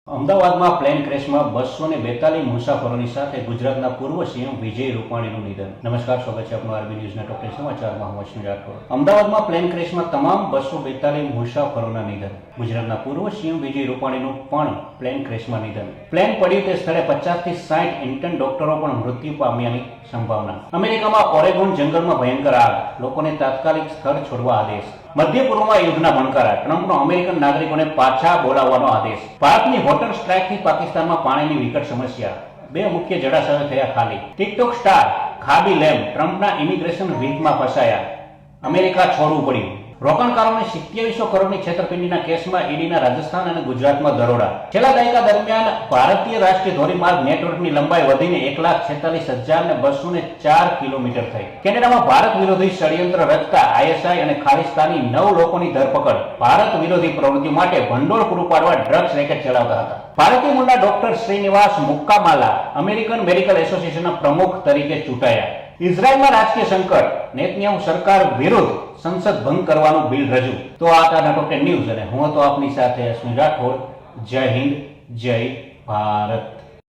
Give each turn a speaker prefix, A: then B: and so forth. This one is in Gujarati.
A: અમદાવાદમાં પ્લેન ક્રેશમાં 242 મુસાફરોની સાથે ગુજરાતના પૂર્વ સીએમ વિજય રૂપાણીનું નિધન. નમસ્કાર, સ્વાગત છે આપનું આરબી ન્યૂઝના ટોપ સમાચારમાં. હું અશ્વિન રાઠોડ. અમદાવાદમાં પ્લેન ક્રેશમાં તમામ 242 મુસાફરોના નિધન. ગુજરાતના પૂર્વ સીએમ વિજય રૂપાણીનું પણ પ્લેન ક્રેશમાં નિધન. પ્લેન પડ્યું તે સ્થળે 50 થી 60 ઇન્ટર્ન ડોક્ટરો પણ મૃત્યુ પામ્યાની સંભાવના. અમેરિકામાં ઓરેગોન જંગલમાં ભયંકર આગ, લોકોને તાત્કાલિક સ્થળ છોડવા આદેશ. મધ્ય પૂર્વમાં યુદ્ધના ભણકારા, ટ્રમ્પનો અમેરિકન નાગરિકોને પાછા બોલાવવાનો આદેશ. ભારતની વોટર સ્ટ્રાઇકથી પાકિસ્તાનમાં પાણીની વિકટ સમસ્યા, 2 મુખ્ય જળાશયો થયા ખાલી. ટિકટોક સ્ટાર ખાબી લેમ ટ્રમ્પના ઇમિગ્રેશન વિધમાં ફસાયા, અમેરિકા છોડવું પડ્યું. રોકાણકારોને 2700 કરોડની છેતરપિંડીના કેસમાં ઈડીના રાજસ્થાન અને ગુજરાતમાં દરોડા. છેલ્લા દાયકા દરમિયાન ભારતીય રાષ્ટ્રીય ધોરીમાર્ગ નેટવર્કની લંબાઈ વધીને 1,46,204 કિલોમીટર થઈ. કેનેડામાં ભારત વિરોધી ષડયંત્ર રચતા આઈએસઆઈ અને ખાલિસ્તાની 9 લોકોની ધરપકડ. ભારત વિરોધી પ્રવૃત્તિઓ માટે ભંડોળ પૂરું પાડવા ડ્રગ્સ રેકેટ ચલાવતા હતા. ભારતીય મૂળના ડોક્ટર શ્રીનિવાસ મુક્કામાલા અમેરિકન મેડિકલ એસોસિએશનના પ્રમુખ તરીકે ચૂંટાયા. ઇઝરાયલમાં રાજકીય સંકટ, નેતન્યાહુ સરકાર વિરુદ્ધ સંસદ ભંગ કરવાનું બિલ રજૂ. તો આ હતા ટોપ 10 ન્યૂઝ અને હું હતો આપની સાથે અશ્વિન રાઠોડ. જય હિન્દ, જય ભારત.